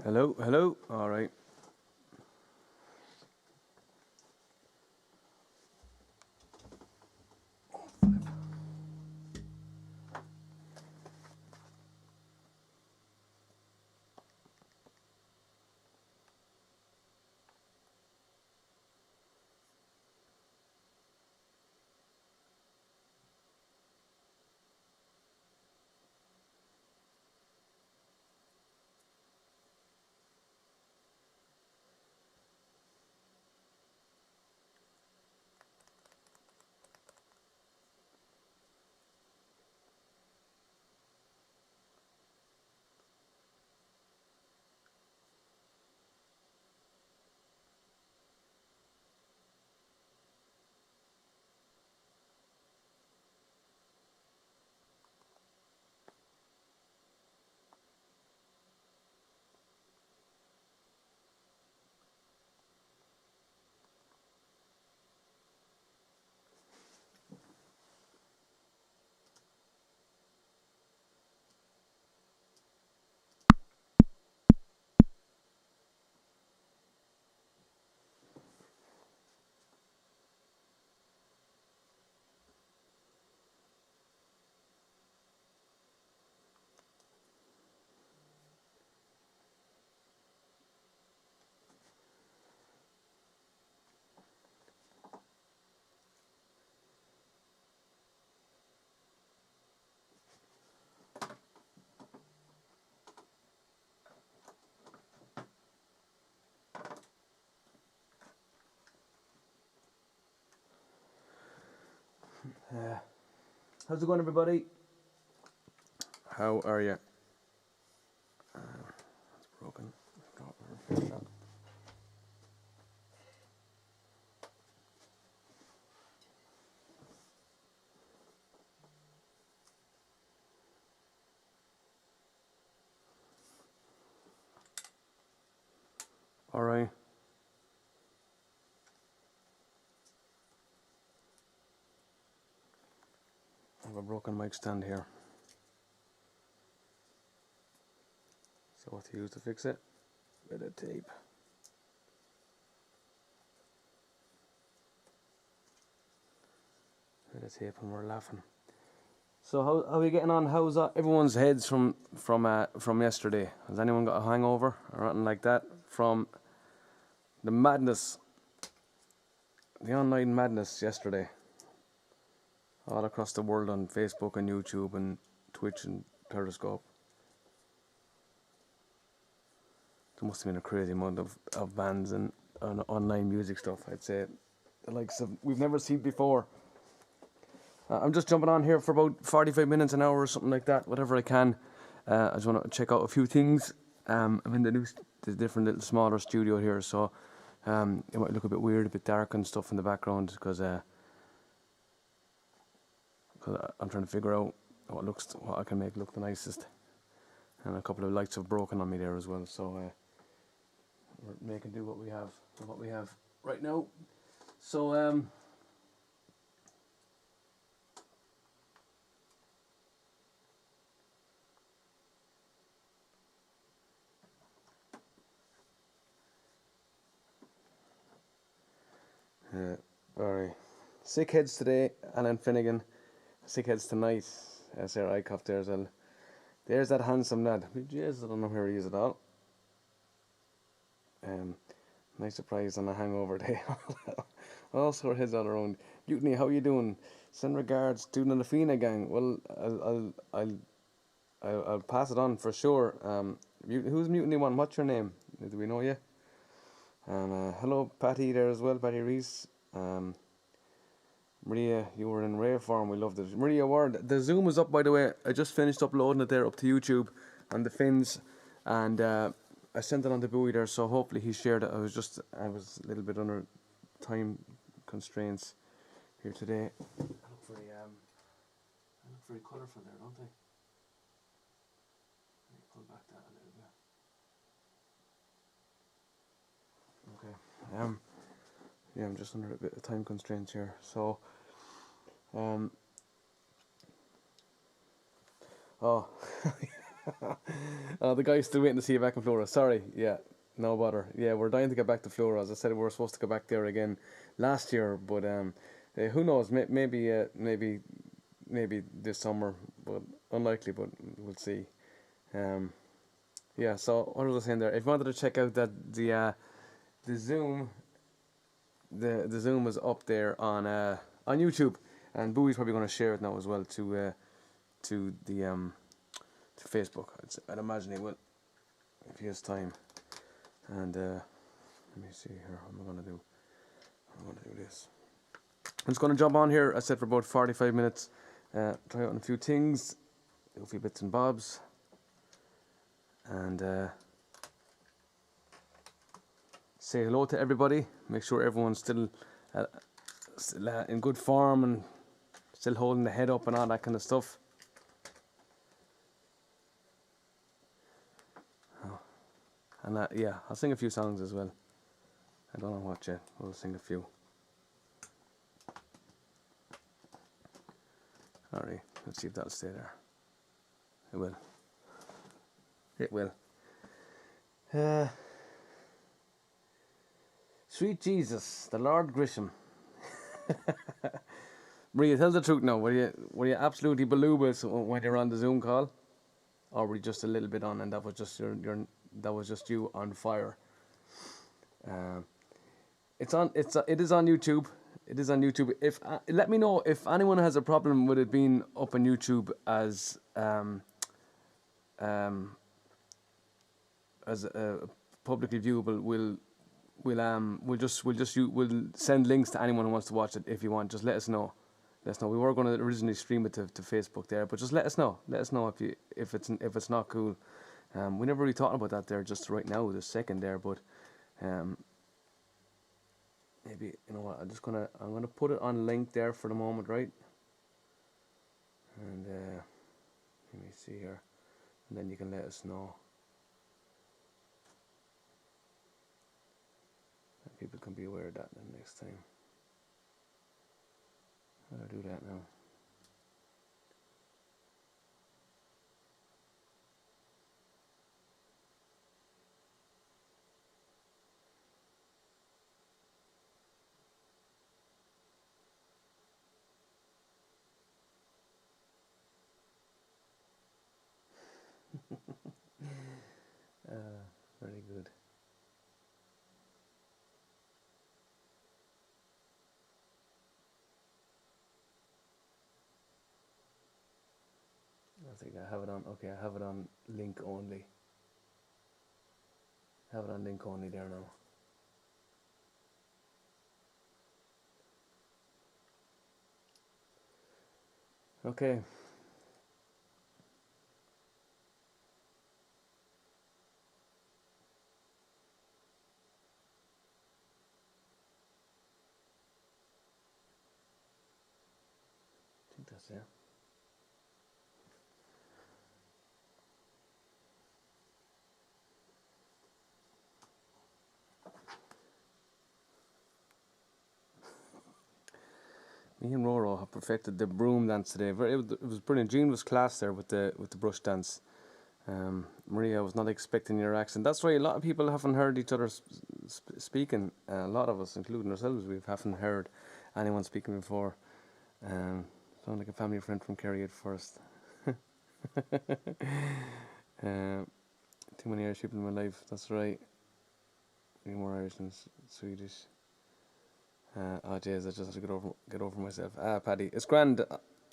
Hello, hello. All right. How's it going, everybody? How are you? It's broken. All right. I have a broken mic stand here. So what to use to fix it? Bit of tape. Bit of tape, and we're laughing. So how are we getting on? How's everyone's heads from yesterday? Has anyone got a hangover or anything like that from the madness, the online madness yesterday, all across the world on Facebook and YouTube and Twitch and Periscope? There must have been a crazy amount of bands and online music stuff. I'd say the likes of we've never seen before. I'm just jumping on here for about 45 minutes, an hour or something like that, whatever I can. I just want to check out a few things. I'm in the different little smaller studio here, so it might look a bit weird, a bit dark and stuff in the background because I'm trying to figure out what I can make look the nicest. And a couple of lights have broken on me there as well, so we're making do what we have right now. So alright. Sick heads today, Alan Finnegan. Sick heads tonight. Sarah Eichhoff there as well. There's that handsome lad. Jesus, I don't know where he is at all. Nice surprise on a hangover day. All sore heads all around. Mutiny, how you doing? Send regards to the Lafina gang. Well, I'll pass it on for sure. Who's Mutiny One? What's your name? Do we know you? And hello, Patty there as well, Patty Reese. Maria, you were in rare form. We loved it. Maria Ward. The Zoom is up, by the way. I just finished uploading it there up to YouTube and the Finns, and I sent it on to Bowie there. So hopefully he shared it. I was a little bit under time constraints here today. I look very colourful there, don't I? Let me pull back that a little bit. Okay. Yeah, I'm just under a bit of time constraints here. So, um, oh, the guy's still waiting to see you back in Flora. Sorry. Yeah, no bother. Yeah, we're dying to get back to Flora. As I said, we were supposed to go back there again last year, but who knows? Maybe this summer, but unlikely. But we'll see. Um, yeah. So what was I saying there? If you wanted to check out that the Zoom, the Zoom is up there on YouTube, and Bowie's probably going to share it now as well to the to Facebook. I'd imagine he will if he has time. And let me see here. What am I going to do? I'm going to do this. I'm just going to jump on here. I said for about 45 minutes. Try out on a few things, do a few bits and bobs, and say hello to everybody. Make sure everyone's still in good form and still holding the head up and all that kind of stuff. Oh. And yeah, I'll sing a few songs as well. I don't know what yet. We'll sing a few. Alright, let's see if that'll stay there. It will. It will. Sweet Jesus, the Lord Grisham. Maria, tell the truth now. Were you absolutely belugas when you're on the Zoom call, or were you just a little bit on, and that was just that was just you on fire? It is on YouTube. It is on YouTube. If let me know if anyone has a problem with it being up on YouTube as publicly viewable. We'll send links to anyone who wants to watch it. If you want, just let us know. Let us know. We were going to originally stream it to Facebook there, but just let us know. Let us know if it's not cool. We never really thought about that there just right now, this second there, but maybe, you know what, I'm gonna put it on link there for the moment, right? And let me see here, and then you can let us know. And people can be aware of that the next time. How do I do that now? Very good. I think I have it on. Okay, I have it on link only. Have it on link only there now. Okay. I think that's it. Me and Roro have perfected the broom dance today. It was brilliant. Jean was class there with the brush dance. Maria, I was not expecting your accent. That's why a lot of people haven't heard each other speaking. A lot of us, including ourselves, we haven't heard anyone speaking before. Sound like a family friend from Kerry at first. Too many Irish people in my life. That's right. Any more Irish than Swedish. Oh jeez, I just have to get over myself. Paddy, it's grand.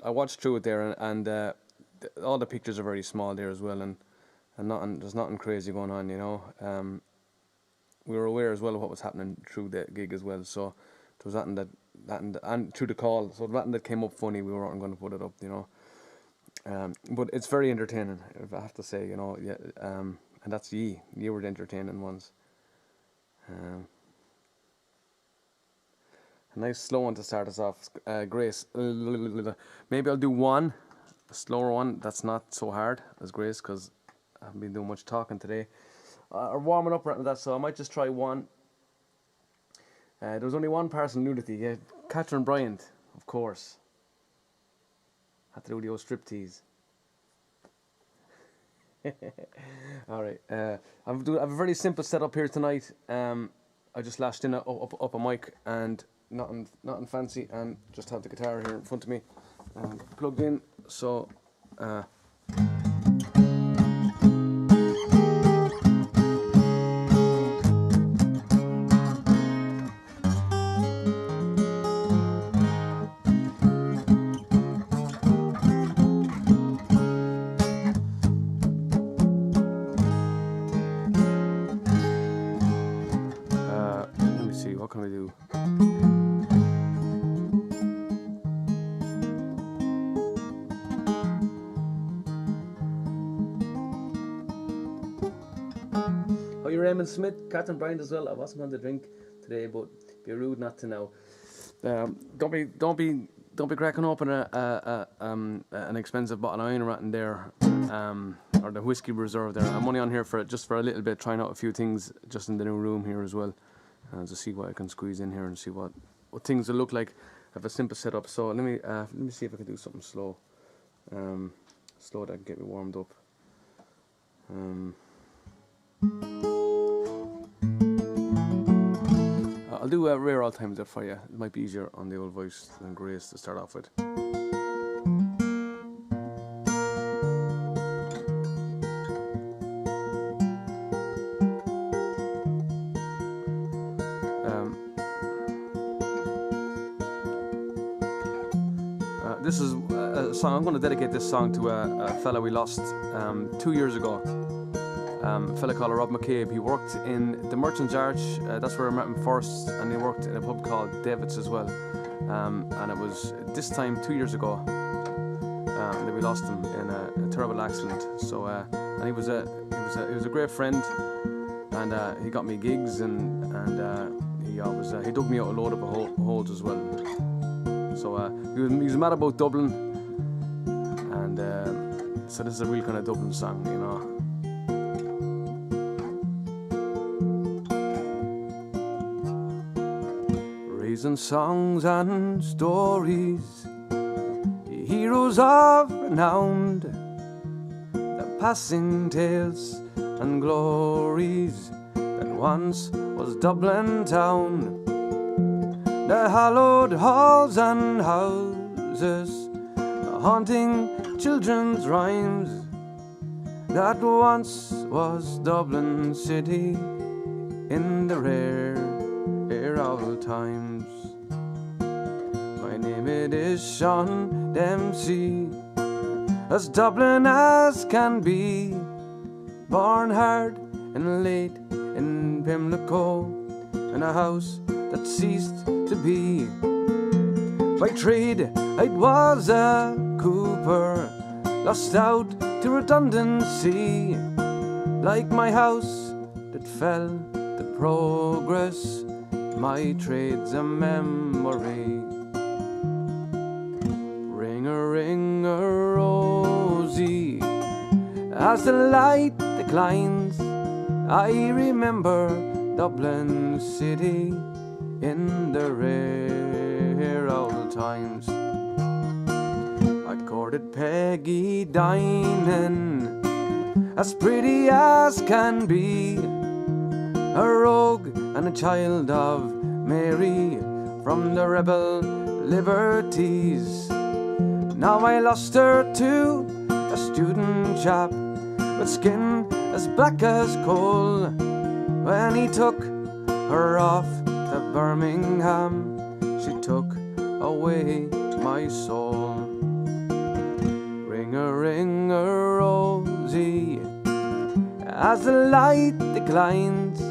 I watched through it there, and all the pictures are very small there as well, and there's nothing crazy going on, you know. We were aware as well of what was happening through the gig as well, so there was nothing and through the call, so nothing that came up funny. We weren't going to put it up, you know. But it's very entertaining, if I have to say, you know. Yeah. And that's you were the entertaining ones. A nice slow one to start us off. Grace, maybe I'll do one, a slower one that's not so hard as Grace, because I haven't been doing much talking today. Or warming up around that, so I might just try one. There was only one person nudity. Yeah, Catherine Bryant, of course. Had to do the old striptease. All right. I have a very simple setup here tonight. I just lashed in up a mic and nothing fancy, and just have the guitar here in front of me plugged in. So. Let me see, what can we do? Oh, you're Raymond Smith, Catherine Bryant as well. I wasn't going to drink today, but be rude not to now. Don't be cracking open an expensive bottle of Iron in there, or the whiskey reserve there. I'm only on here for a little bit, trying out a few things just in the new room here as well, to see what I can squeeze in here and see what things will look like. I have a simple setup, so let me see if I can do something slow, slow that can get me warmed up. I'll do Rare All Times there for you. It might be easier on the old voice than Grace to start off with. This is a song. I'm going to dedicate this song to a fella we lost 2 years ago. A fella called Rob McCabe. He worked in the Merchants Arch, that's where I met him first, and he worked in a pub called David's as well. And it was this time 2 years ago that we lost him in a terrible accident. So and he was a great friend, and he got me gigs, and he dug me out a load of holes as well. So he was mad about Dublin, and so this is a real kind of Dublin song, you know. Raising songs and stories, heroes of renown, the passing tales and glories that once was Dublin town. The hallowed halls and houses, the haunting children's rhymes, that once was Dublin city in the rare old times. My name it is Sean Dempsey, as Dublin as can be, born hard and late in Pimlico, in a house that ceased to be. By trade I was a cooper, lost out to redundancy. Like my house that fell to progress, my trade's a memory. Ring a rosy, as the light declines, I remember Dublin city in the rare old times. I courted Peggy dining, as pretty as can be, a rogue and a child of Mary from the rebel liberties. Now I lost her to a student chap with skin as black as coal, when he took her off to Birmingham, she took away my soul. Ring a rosy, as the light declines,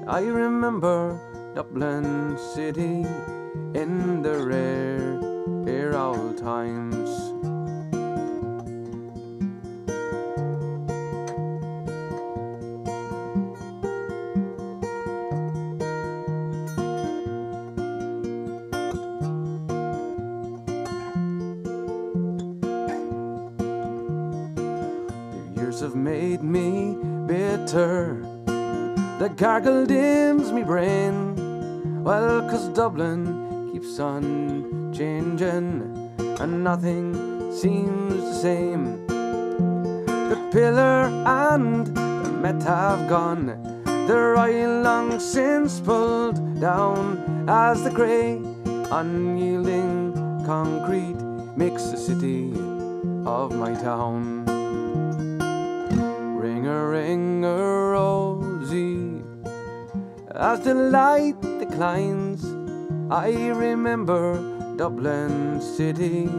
I remember Dublin city in the rare old times. Have made me bitter, the gargle dims me brain. Well, 'cause Dublin keeps on changing and nothing seems the same. The pillar and the Met have gone, the Royal long since pulled down, as the grey, unyielding concrete makes the city of my town. Ring-a-ring-a-rosy, as the light declines, I remember Dublin city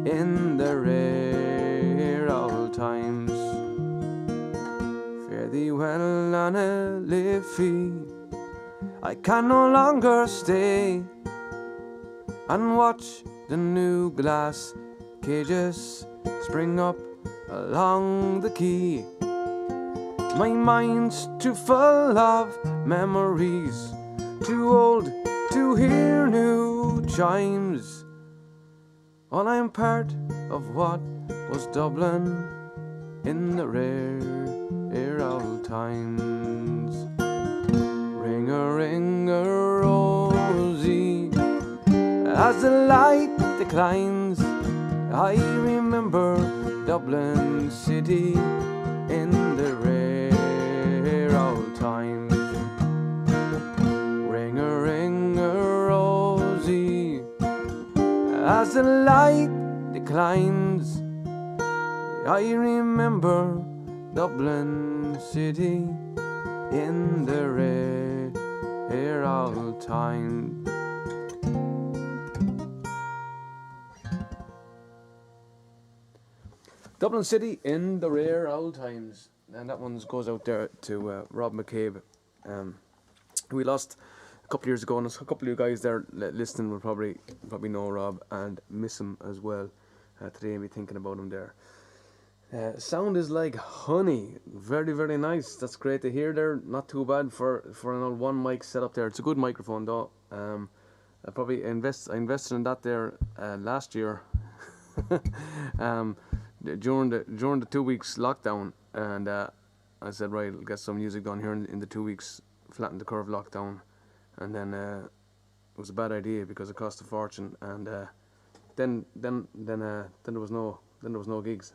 in the rare old times. Fare thee well, Anna Liffey, I can no longer stay and watch the new glass cages spring up along the quay. My mind's too full of memories, too old to hear new chimes. All I'm part of what was Dublin in the rare old times. Ring-a-ring-a-rosy, as the light declines, I remember Dublin city in the rare old times. Ring-a-ring-a-rosy, as the light declines, I remember Dublin city in the rare old times. Dublin City in the rare old times, and that one goes out there to Rob McCabe. We lost a couple of years ago, and a couple of you guys there listening will probably know Rob and miss him as well. Today I'll be thinking about him there. Sound is like honey, very very nice. That's great to hear there. Not too bad for an old one mic setup there. It's a good microphone though. I invested in that there last year. During the 2 weeks lockdown, and I said, right, I'll get some music done here in the 2 weeks, flatten the curve lockdown, and then it was a bad idea because it cost a fortune, and then there was no gigs,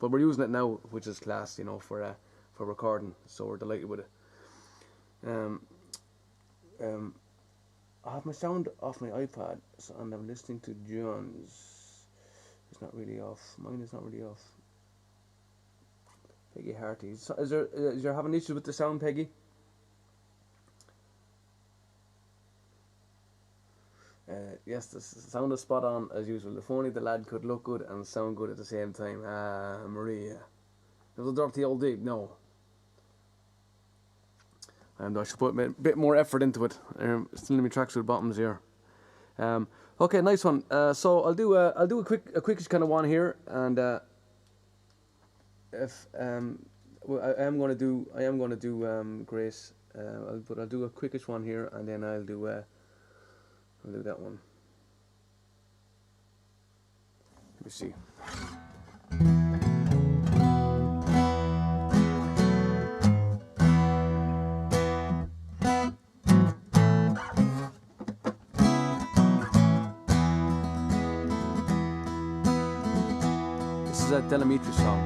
but we're using it now, which is class, for recording. So we're delighted with it. I have my sound off my iPad, and I'm listening to John's. It's not really off. Mine is not really off. Peggy Harty. Is there having issues with the sound, Peggy? Yes, the sound is spot on as usual. If only the lad could look good and sound good at the same time. Maria. It was a dirty old dig. No. And I should put a bit more effort into it. Still in my tracksuit bottoms here. Okay, nice one. So I'll do a quickish kind of one here, and if I am going to do Grace, but I'll do a quickish one here, and then I'll do that one. Let me see. This is a Delamitri song.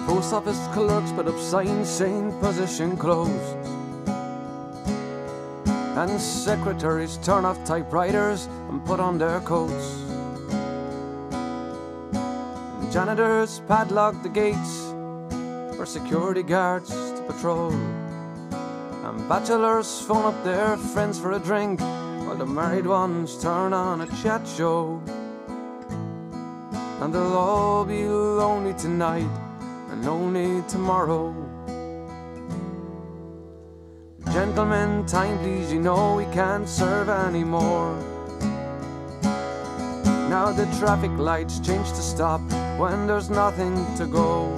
Post office clerks put up signs saying position closed, and secretaries turn off typewriters and put on their coats. And janitors padlock the gates for security guards to patrol. And bachelors phone up their friends for a drink, while the married ones turn on a chat show. And they'll all be lonely tonight and lonely tomorrow. Gentlemen, time please, you know we can't serve anymore. Now the traffic lights change to stop when there's nothing to go.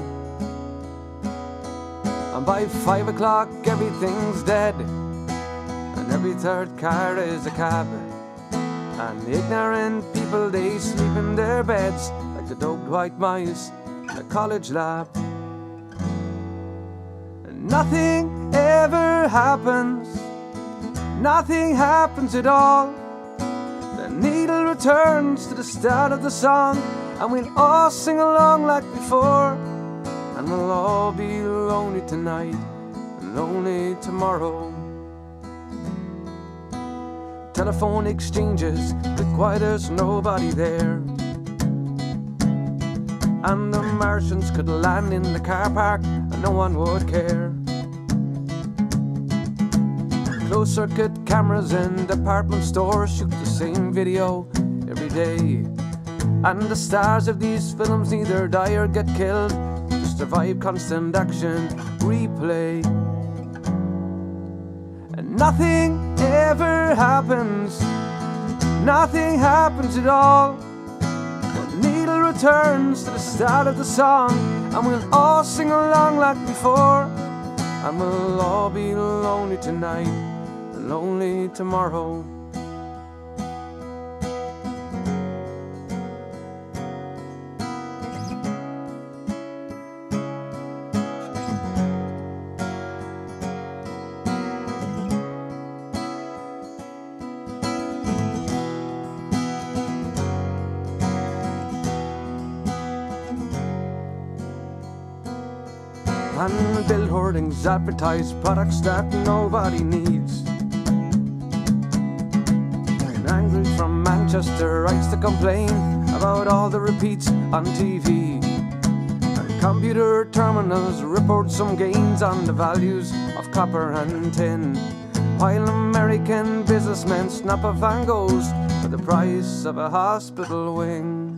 And by 5 o'clock everything's dead, and every third car is a cab. And ignorant people, they sleep in their beds like the doped white mice in a college lab. Nothing ever happens, nothing happens at all. The needle returns to the start of the song, and we'll all sing along like before. And we'll all be lonely tonight and lonely tomorrow. Telephone exchanges, the quiet, there's nobody there. And the Martians could land in the car park and no one would care. Closed circuit cameras in department stores shoot the same video every day. And the stars of these films neither die or get killed, just survive constant action replay. And nothing ever happens, nothing happens at all. The needle returns to the start of the song, and we'll all sing along like before. And we'll all be lonely tonight and lonely tomorrow. And build hoardings, advertise products that nobody needs. And Angry from Manchester writes to complain about all the repeats on TV. And computer terminals report some gains on the values of copper and tin, while American businessmen snap a Van Goghs for the price of a hospital wing.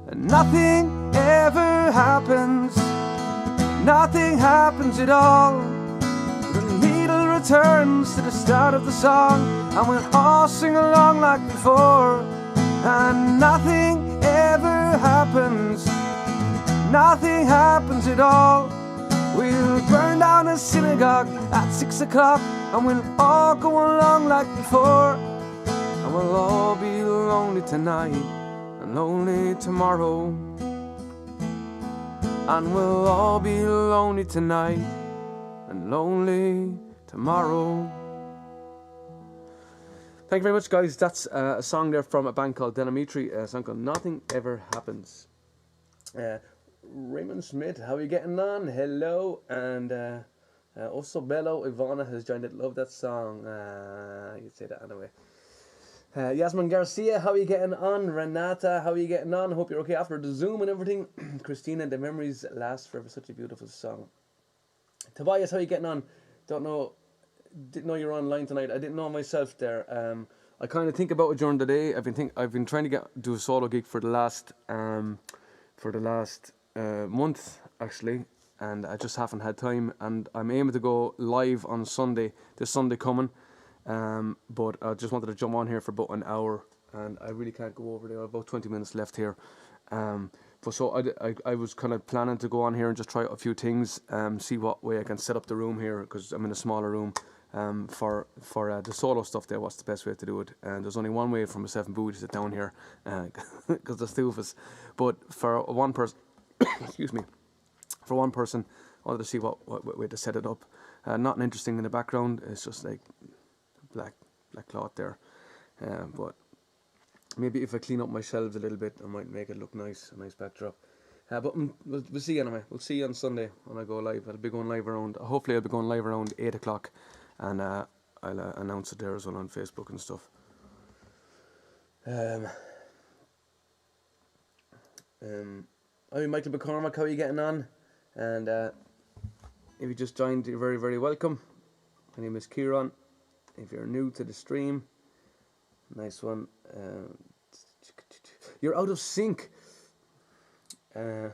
And nothing ever happens, nothing happens at all. The needle returns to the start of the song, and we'll all sing along like before. And nothing ever happens, nothing happens at all. We'll burn down a synagogue at 6 o'clock, and we'll all go along like before. And we'll all be lonely tonight and lonely tomorrow. And we'll all be lonely tonight and lonely tomorrow. Thank you very much, guys. That's a song there from a band called Denometri, a song called Nothing Ever Happens. Raymond Smith, how are you getting on? Hello. And also Bello Ivana has joined it. Love that song. You'd say that anyway. Yasmin Garcia, how are you getting on? Renata, how are you getting on? Hope you're okay after the Zoom and everything. Christina, the memories last forever. Such a beautiful song. Tobias, how are you getting on? Didn't know you're online tonight. I didn't know myself there. I kind of think about it during the day. I've been trying to do a solo gig for the last month actually, and I just haven't had time. And I'm aiming to go live on Sunday. This Sunday coming. But I just wanted to jump on here for about an hour, and I really can't go over there. About 20 minutes left here. But so I was kind of planning to go on here and just try out a few things, see what way I can set up the room here, because I'm in a smaller room. For the solo stuff there, what's the best way to do it? And there's only one way for myself and Boo to sit down here, because there's two of us. But for one person, excuse me, for one person, I wanted to see what way to set it up. Nothing interesting in the background. It's just like black cloth there, but maybe if I clean up my shelves a little bit, I might make it look nice, a nice backdrop. But we'll see anyway. We'll see on Sunday when I go live. I'll be going live around. Hopefully, I'll be going live around 8 o'clock, and I'll announce it there as well on Facebook and stuff. I'm Michael McCormack. How are you getting on? And if you just joined, you're very, very welcome. My name is Kieran. If you're new to the stream, nice one. You're out of sync. I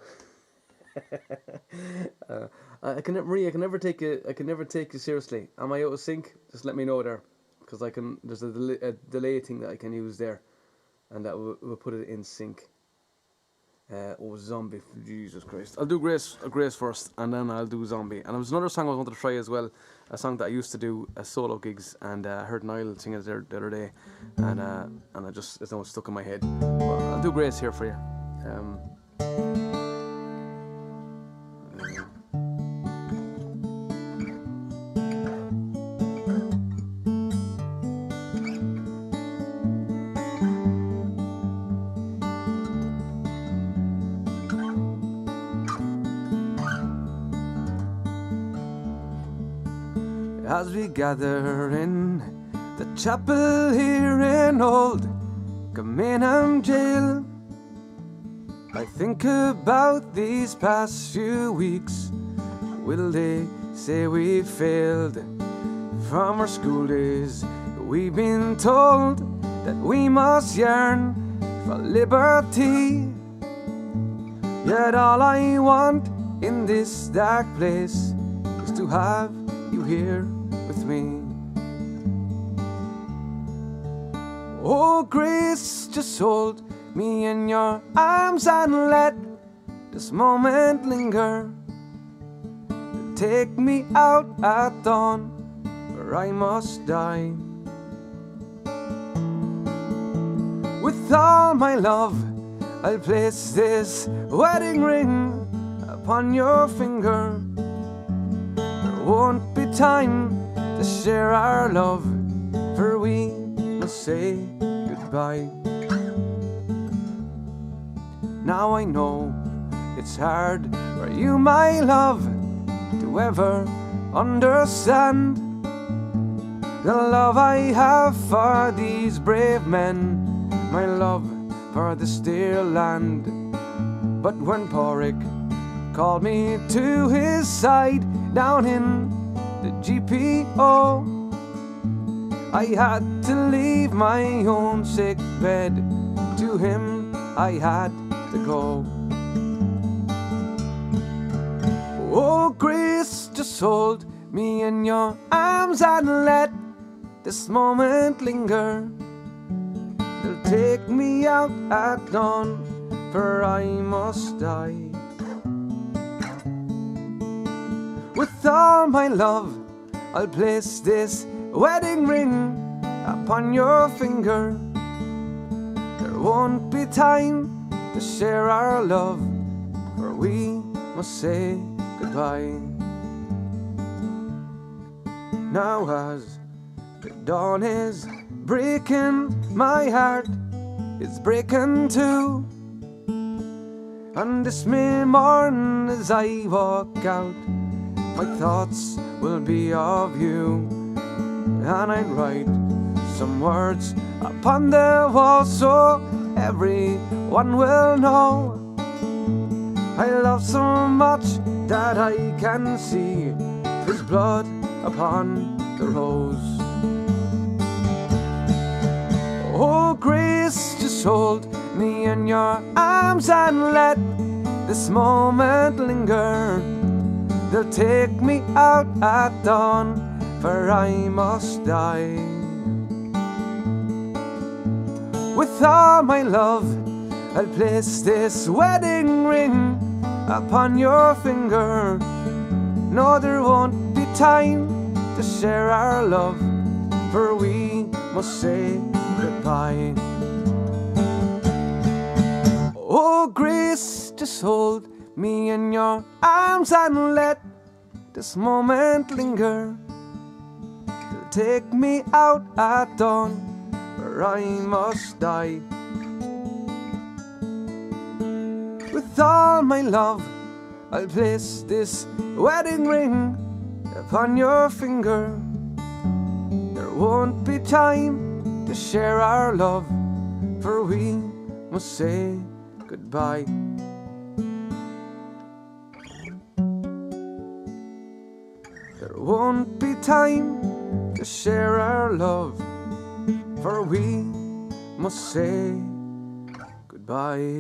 can never take you seriously. Am I out of sync? Just let me know there, because there's a delay thing that I can use there, and that will put it in sync. Zombie, Jesus Christ. I'll do Grace first, and then I'll do Zombie. And there was another song I wanted to try as well, a song that I used to do solo gigs, and I heard Niall sing it the other day, and it's stuck in my head. But I'll do Grace here for you. as we gather in the chapel here in old Gamenham jail. I think about these past few weeks. Will they say we failed? From our school days we've been told that we must yearn for liberty. Yet all I want in this dark place is to have you here with me. Oh, grace, just hold me in your arms and let this moment linger. Take me out at dawn, where I must die. With all my love, I'll place this wedding ring upon your finger. There won't be time to share our love, for we must say goodbye. Now I know it's hard for you, my love, to ever understand the love I have for these brave men, my love for this dear land. But when Porrick called me to his side down in the GPO, I had to leave my own sick bed. To him I had to go. Oh, Grace, just hold me in your arms and let this moment linger. They'll take me out at dawn, for I must die. With all my love, I'll place this wedding ring upon your finger. There won't be time to share our love, for we must say goodbye. Now as the dawn is breaking, my heart is breaking too. And this May morn as I walk out, my thoughts will be of you. And I'd write some words upon the wall so everyone will know I love so much that I can see his blood upon the rose. Oh, Grace, just hold me in your arms and let this moment linger. They'll take me out at dawn, for I must die. With all my love, I'll place this wedding ring upon your finger. No, there won't be time to share our love, for we must say goodbye. Oh, Grace, just hold me in your arms and let this moment linger. You'll take me out at dawn, where I must die. With all my love, I'll place this wedding ring upon your finger. There won't be time to share our love, for we must say goodbye. There won't be time to share our love, for we must say goodbye.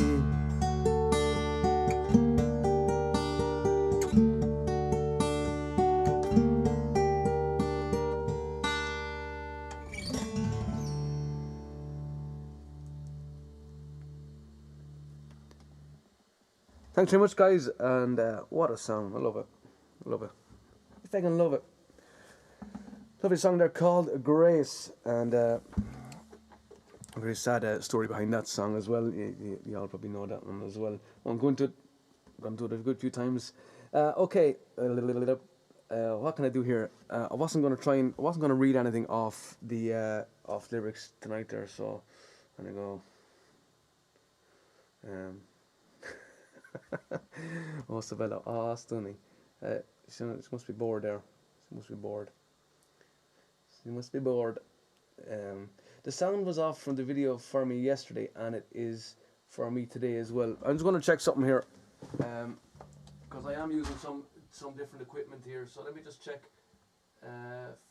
Thanks very much, guys, and what a song. I love it. I love it. I fucking love it. Lovely song there called Grace, and a very sad story behind that song as well. You all probably know that one as well. I'm going to it a good few times. Okay, what can I do here? I wasn't going to read anything off the off lyrics tonight there, so I'm gonna go. Oh, Sabella. Oh, stunning. She must be bored there. She must be bored. You must be bored. The sound was off from the video for me yesterday, and it is for me today as well. I'm just going to check something here, because I am using some different equipment here. So let me just check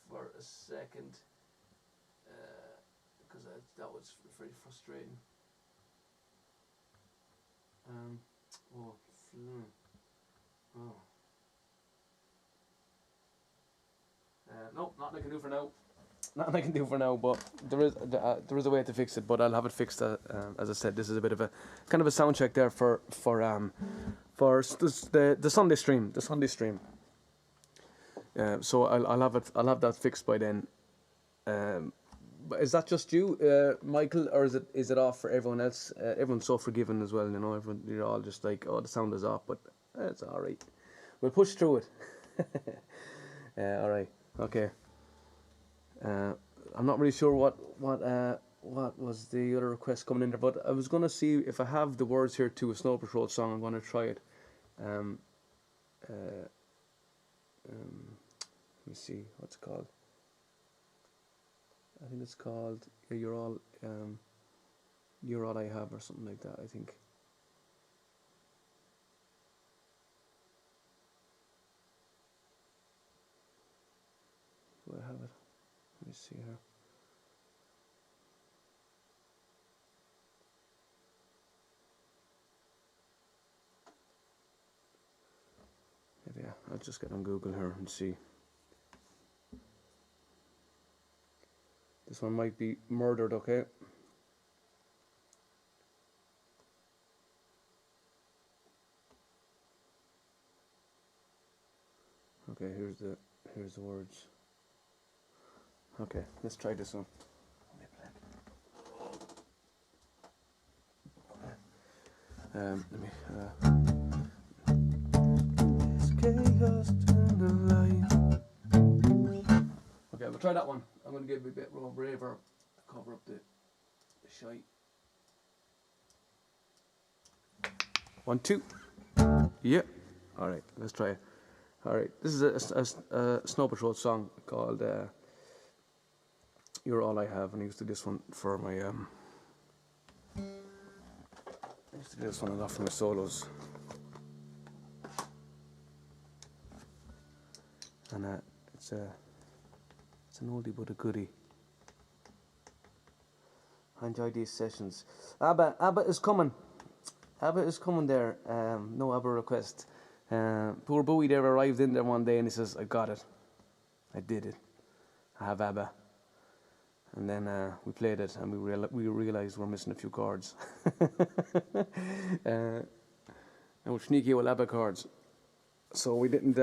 for a second, because that was very frustrating. Nope, nothing I can do for now. Nothing I can do for now, but there is a way to fix it. But I'll have it fixed. As I said, this is a bit of a kind of a sound check there for the Sunday stream. The Sunday stream. So I'll have that fixed by then. But is that just you, Michael, or is it off for everyone else? Everyone's so forgiving as well, you know. You're all just like, oh, the sound is off, but it's all right. We'll push through it. All right. Okay. I'm not really sure what was the other request coming in there, but I was gonna see if I have the words here to a Snow Patrol song. I'm gonna try it. Let me see what's it called. I think it's called You're All I Have, or something like that, I think. Do I have it? Let me see here. Maybe I'll just get on Google here and see. This one might be Murdered, okay? Okay, here's the words. Okay, let's try this one. Let me. It's chaos in the light. Okay, we'll try that one. I'm going to give it a bit more reverb to cover up the shite. 1, 2. Yeah. All right, let's try it. All right, this is a Snow Patrol song called You're All I Have, and I used to do this one for my I used to do this one a lot for my solos. And it's an oldie but a goodie. I enjoy these sessions. Abba is coming. Abba is coming there. No Abba request. Poor Bowie there arrived in there one day and he says, I got it. I did it. I have Abba. And then we played it and we realised we're missing a few chords. And we're sneaky old Abba chords. So we didn't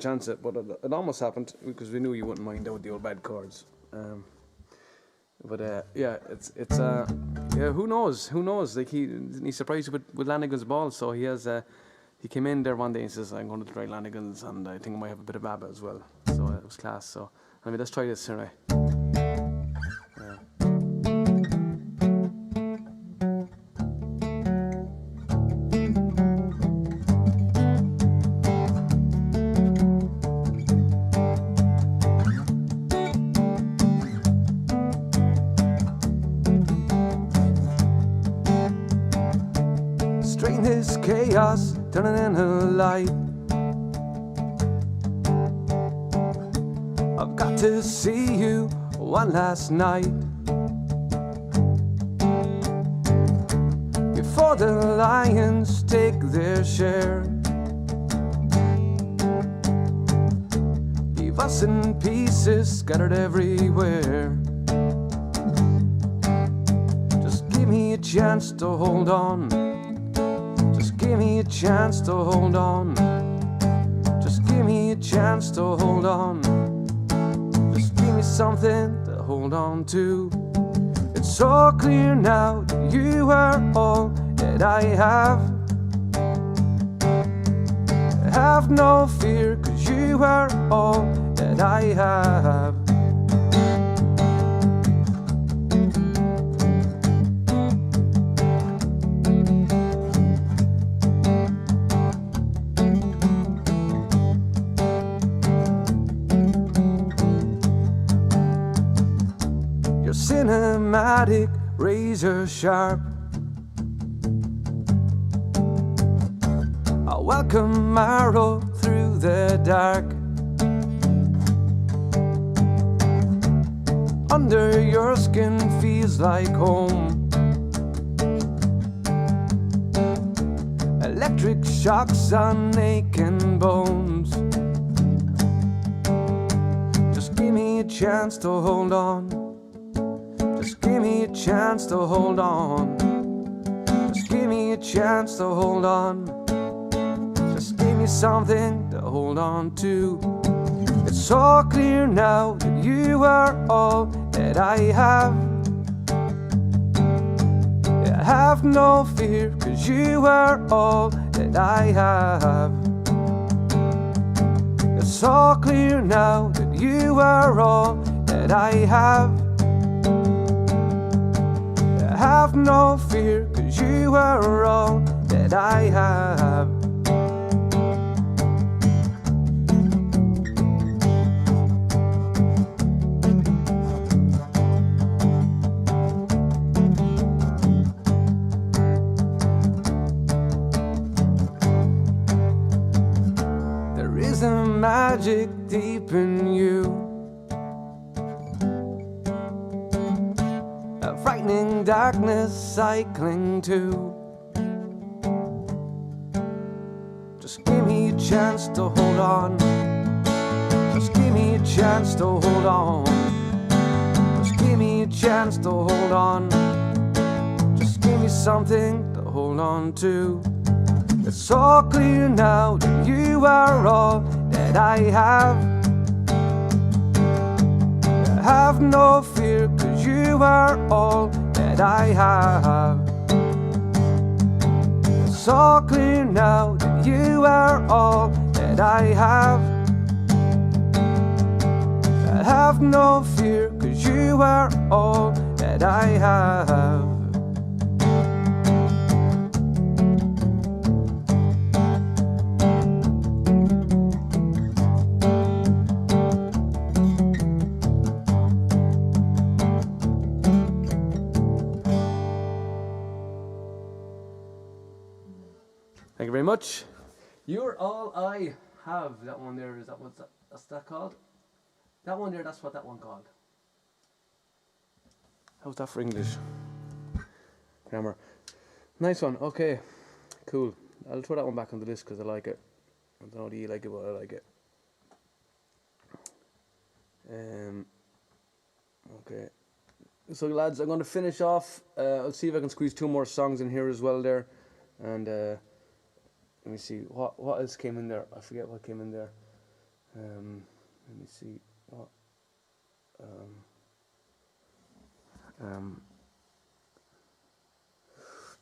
chance it, but it almost happened because we knew you wouldn't mind out the old bad chords. Yeah, it's yeah. Who knows? Like he's surprised with Lanigan's ball. So he came in there one day and says, I'm going to try Lanigan's, and I think I might have a bit of Abba as well. So it was class. So I mean, let's try this, right? This chaos turning into light. I've got to see you one last night before the lions take their share. Leave us in pieces scattered everywhere. Just give me a chance to hold on. Give me a chance to hold on. Just give me a chance to hold on. Just give me something to hold on to. It's so clear now that you are all that I have. Have no fear, 'cause you are all that I have. cinematic, razor sharp. I welcome arrow through the dark. Under your skin feels like home. Electric shocks on aching bones. Just give me a chance to hold on. Just give me a chance to hold on. Just give me a chance to hold on. Just give me something to hold on to. It's so clear now that you are all that I have. I have no fear, 'cause you are all that I have. It's so clear now that you are all that I have. I have no fear, 'cause you are all that I have. There is a magic deep in you, a frightening darkness I cling to. Just give me a chance to hold on. Just give me a chance to hold on. Just give me a chance to hold on. Just give me something to hold on to. It's so clear now that you are all that I have. I have no fear, 'cause you are all that I have. It's so clear now that you are all that I have. I have no fear, 'cause you are all that I have. Thank you very much. You're all I have. That one there, is that what's that called? That one there, that's what that one called. How's that for English? Grammar. Nice one. Okay, cool. I'll throw that one back on the list because I like it. I don't know do you like it, but I like it. Okay. So lads, I'm going to finish off. I'll see if I can squeeze 2 more songs in here as well there, and let me see what else came in there. I forget what came in there. Let me see what.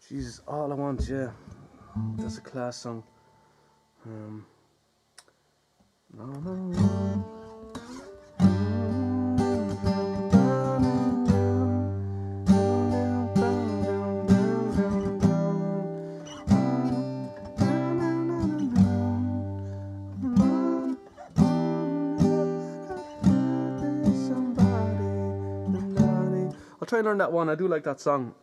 Jesus, all I want, yeah. That's a class song. No, no. I'll try and learn that one. I do like that song.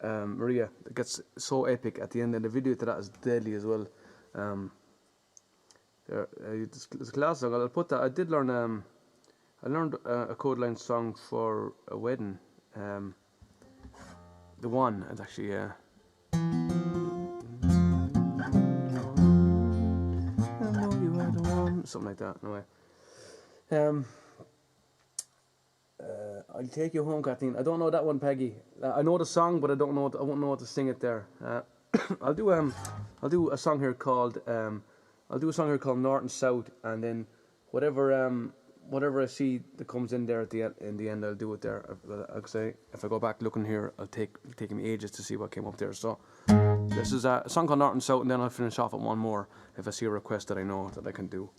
Maria. It gets so epic at the end, and the video to that is deadly as well. It's a class song. I'll put that. I did learn. I learned a Codeline song for a wedding. The one is actually I know you are the one. Something like that. Anyway. I'll take you home, Kathleen. I don't know that one, Peggy. I know the song, but I don't know. I won't know how to sing it there. I'll do a song here called North and South, and then whatever I see that comes in there in the end, I'll do it there. I'll say if I go back looking here, it'll take me ages to see what came up there. So this is a song called North and South, and then I'll finish off with one more if I see a request that I know that I can do.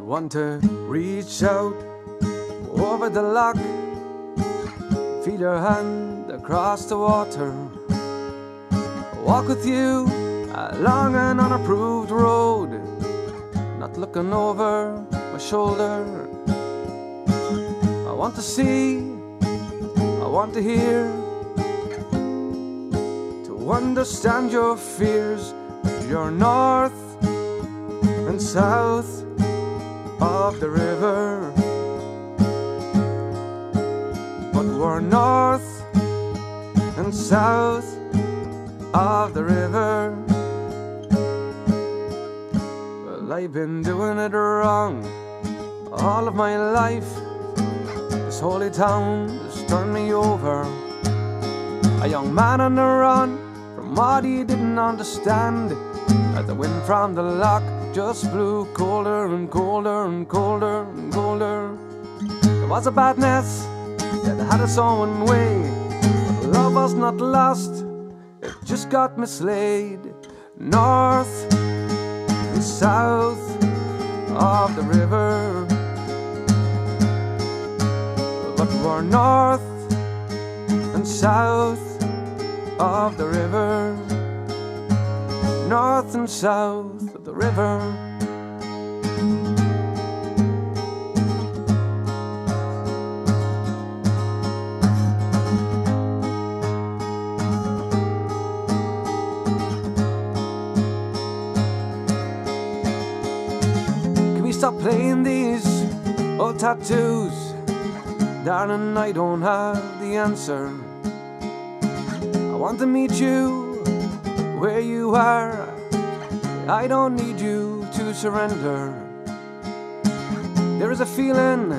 Want to reach out over the lock, feel your hand across the water, walk with you along an unapproved road, not looking over my shoulder. I want to see, I want to hear, to understand your fears. You're north and south of the river, but we're north and south of the river. Well, I've been doing it wrong all of my life. This holy town has turned me over, a young man on the run from what he didn't understand, as the wind from the loch just blew colder and colder and colder and colder. There was a badness that had its own way, but love was not lost, it just got mislaid. North and south of the river, but we're north and south of the river, north and south of the river. Can we stop playing these old tattoos? Darling, I don't have the answer. I want to meet you where you are. I don't need you to surrender. There is a feeling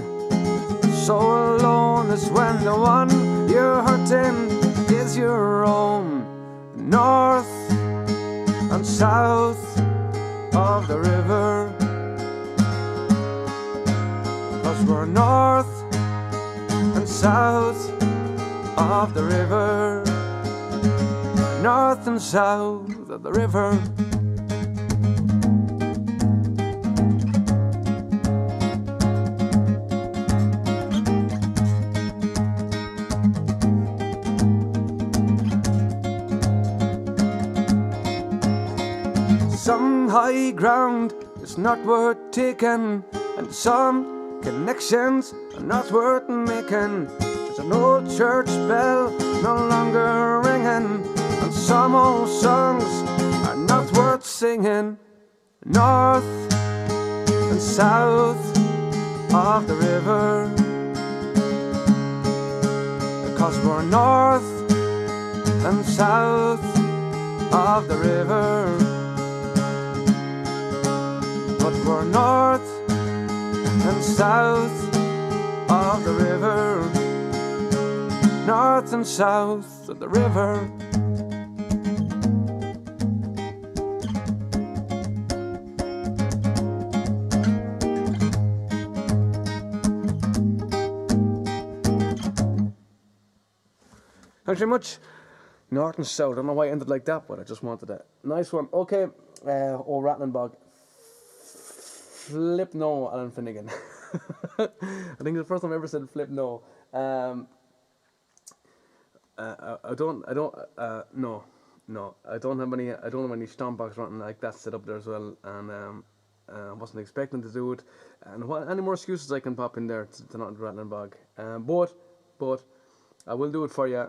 so alone, it's when the one you're hurting is your own. North and south of the river, 'cause we're north and south of the river, north and south of the river. Some high ground is not worth taking, and some connections are not worth making. There's an old church bell no longer ringing, and some old songs are not worth singing. North and south of the river, 'cause we're north and south of the river, but we're north and south of the river, north and south of the river. Thanks very much. North and south. I don't know why I ended like that, but I just wanted a nice one. Okay, old Rattling Bog. Flip no, Alan Finnegan. I think it's the first time I ever said flip no. No, I don't have any stomp box or anything like that set up there as well, and I wasn't expecting to do it. And any more excuses I can pop in there to not Rattling Bog. But I will do it for you.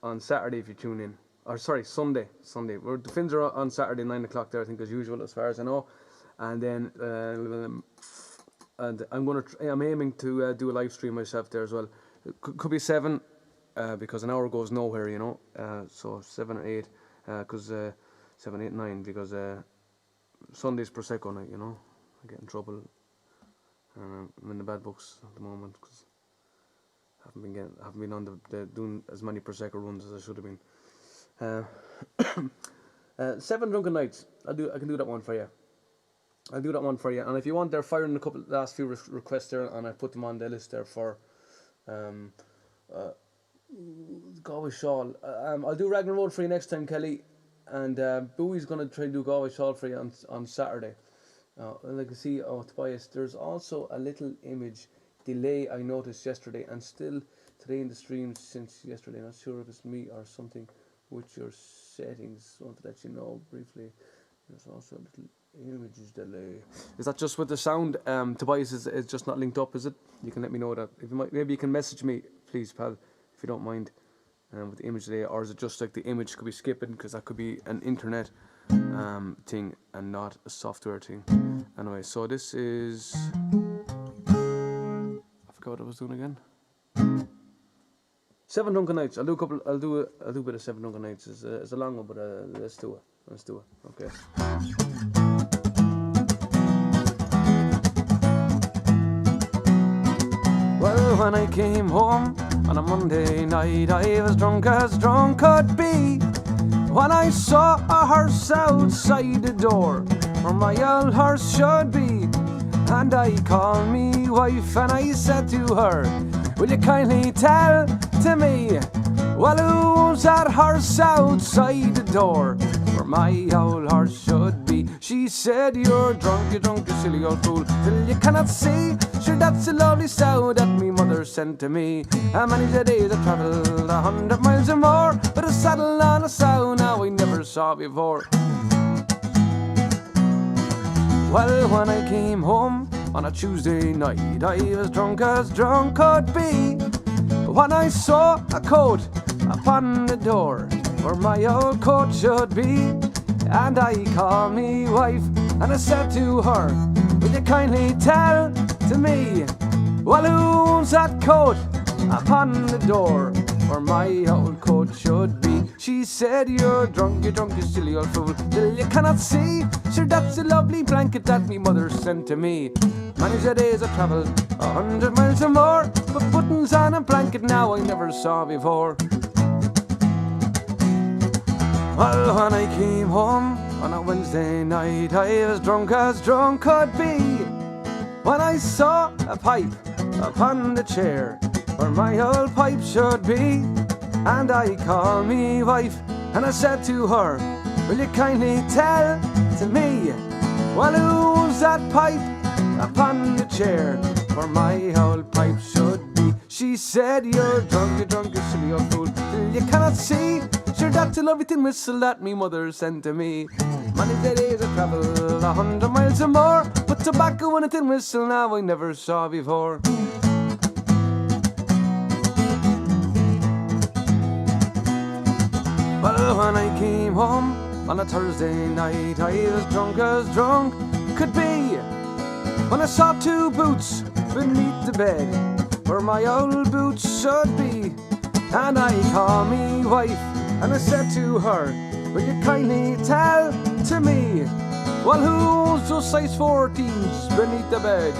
On Saturday if you tune in, or sorry, Sunday. The Finns are on Saturday 9 o'clock there, I think, as usual, as far as I know. And then and I'm aiming to do a live stream myself there as well. It could be 7, because an hour goes nowhere, you know. So 7 or 8, because 7, 8, 9, because Sunday's Prosecco night, you know. I get in trouble. I'm in the bad books at the moment because haven't been on the doing as many Prosecco runs as I should have been. 7 drunken nights. I can do that one for you. I'll do that one for you. And if you want, they're firing a couple last few requests there, and I put them on the list there for Galway Shawl. I'll do Ragnar Road for you next time, Kelly, and Bowie's gonna try to do Galway Shawl for you on Saturday. And I can see, Tobias, there's also a little image delay I noticed yesterday and still today in the stream since yesterday. Not sure if it's me or something with your settings. Want to let you know briefly. There's also a little images delay. Is that just with the sound? Tobias is just not linked up, is it? You can let me know that. If you might, maybe you can message me, please, pal, if you don't mind, with the image delay, or is it just like the image could be skipping because that could be an internet thing and not a software thing. Anyway, so this is, I forgot what I was doing again. Seven Drunken Nights. I'll do a bit of Seven Drunken Nights. It's a long one, but let's do it. Okay. Well, when I came home on a Monday night, I was drunk as drunk could be. When I saw a horse outside the door, where my old horse should be, and I called me wife and I said to her, will you kindly tell to me, well, who's that horse outside the door, where my old horse should be? She said, you're drunk, you silly old fool, till you cannot see. Sure, that's a lovely sow that me mother sent to me. How many days I travelled 100 miles or more, with a saddle on a sow now I never saw before. Well, when I came home on a Tuesday night, I was drunk as drunk could be. When I saw a coat upon the door, where my old coat should be, and I called me wife and I said to her, will you kindly tell to me, well, who's that coat upon the door, where my old coat should be? She said, you're drunk, you silly old fool, till you cannot see. Sure, that's a lovely blanket that me mother sent to me. Many's the days I travelled 100 miles or more, but buttons on a blanket now I never saw before. Well, when I came home on a Wednesday night, I was drunk as drunk could be. When I saw a pipe upon the chair, where my old pipe should be, and I called me wife and I said to her, will you kindly tell to me, well, who's that pipe upon the chair, where my old pipe should be? She said, you're drunk, you silly old fool, till you cannot see. Sure, that's a lovely tin whistle that me mother sent to me. Many's the days I travelled 100 miles or more, but tobacco and a tin whistle now I never saw before. Well, when I came home on a Thursday night, I was drunk as drunk could be. When I saw two boots beneath the bed, where my old boots should be, and I called me wife and I said to her, will you kindly tell to me, well, who's those size 14s beneath the bed,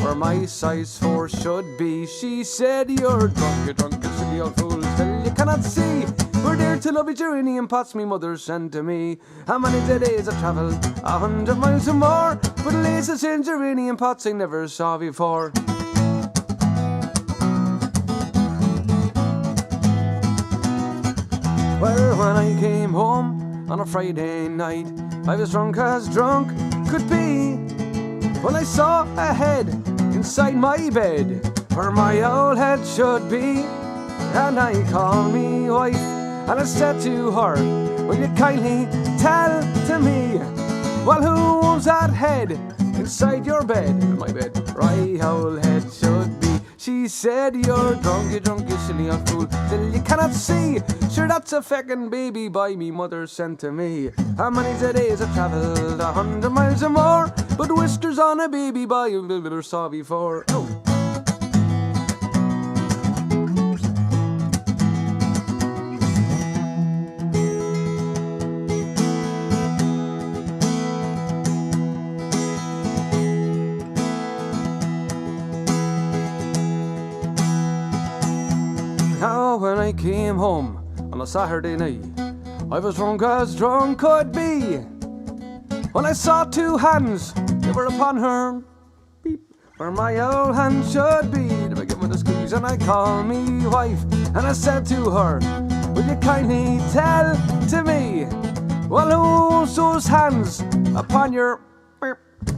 where my size 4 should be? She said, you're drunk, you silly old fool, till you cannot see. We're there to love Geranium pots me mother sent to me. How many days I travelled 100 miles or more, but laces in Geranium pots I never saw before. Well, when I came home on a Friday night, I was drunk as drunk could be. When I saw a head inside my bed, where my old head should be, and I called me wife and I said to her, will you kindly tell to me, well, who owns that head inside your bed? My bed, my old head should be. She said, you're drunk, you silly old fool, till you cannot see. Sure, that's a feckin' baby boy me mother sent to me. How many's the days I travelled 100 miles or more, but whiskers on a baby boy you never saw before. Oh. Now when I came home on a Saturday night, I was drunk as drunk could be. When I saw two hands, they were upon her, beep, where my old hand should be. They were giving a squeeze and I called me wife and I said to her, will you kindly tell to me, well, who's those hands upon your, beep,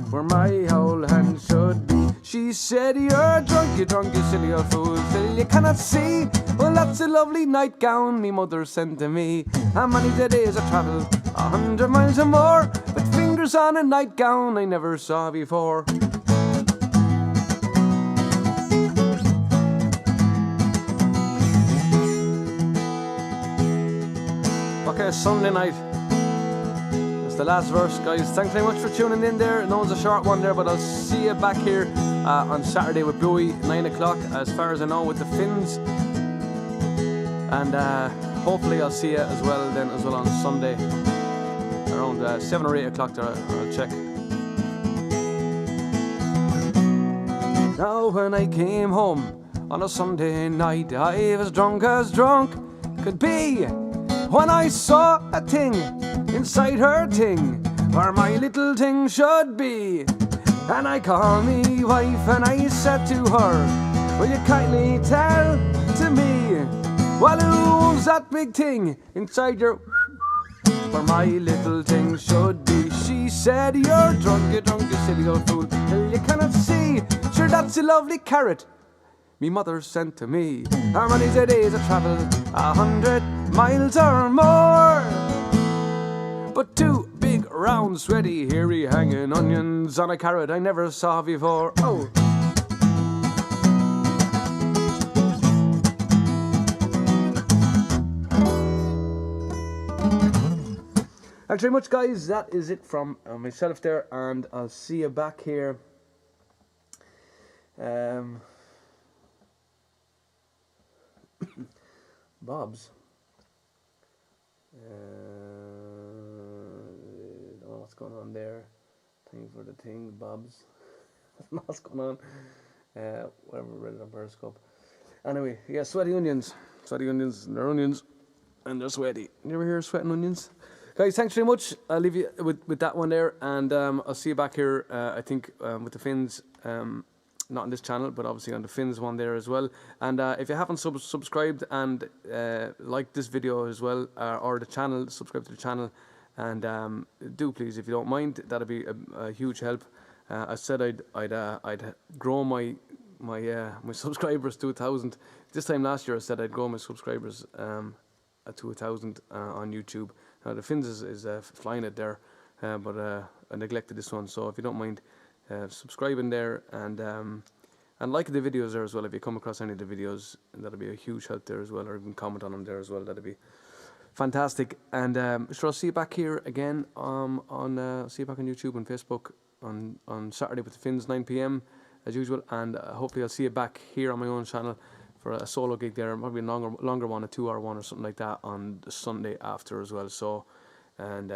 where my old hand should be? She She said, you're drunk, you silly old fool, till you cannot see. Well, that's a lovely nightgown me mother sent to me. How many days I travelled, 100 miles or more, with fingers on a nightgown I never saw before. Okay, Sunday night. It's the last verse, guys. Thanks very much for tuning in there. I know it's a short one there, but I'll see you back here on Saturday with Bluey, 9 o'clock, as far as I know, with the Finns. And hopefully I'll see you as well on Sunday, around 7 or 8 o'clock there. I'll check. Now when I came home on a Sunday night, I was drunk as drunk could be, when I saw a thing inside her thing, where my little thing should be. And I called me wife and I said to her, will you kindly tell to me, well, who's that big thing inside your, where my little thing should be? She said, you're drunk, you silly old fool, till you cannot see. Sure, that's a lovely carrot me mother sent to me. How many days I travelled, 100 miles or more, but two big round sweaty hairy hanging onions on a carrot I never saw before. Oh, thanks very much, guys. That is it from myself there, and I'll see you back here Bob's. Don't know what's going on there. Thing for the thing, Bob's. What's going on? Whatever, read it on Periscope. Anyway, yeah, sweaty onions. Sweaty onions, they're onions, and they're sweaty. You ever hear sweating onions? Guys, thanks very much. I'll leave you with that one there, and I'll see you back here, I think, with the Finns. Not on this channel, but obviously on the Finns one there as well. And if you haven't subscribed and liked this video as well, or the channel, subscribe to the channel, and do please, if you don't mind. That'd be a huge help. I said I'd grow my subscribers to 1,000. This time last year I said I'd grow my subscribers to 1,000 on YouTube. Now the Finns is flying it there, but I neglected this one. So if you don't mind subscribing there, and like the videos there as well. If you come across any of the videos, that'll be a huge help there as well, or even comment on them there as well. That'd be fantastic. And sure, I'll see you back here again see you back on YouTube and Facebook on Saturday with the Finns, 9 PM as usual. And hopefully I'll see you back here on my own channel for a solo gig there, probably a longer one, a 2-hour one or something like that, on the Sunday after as well. So, and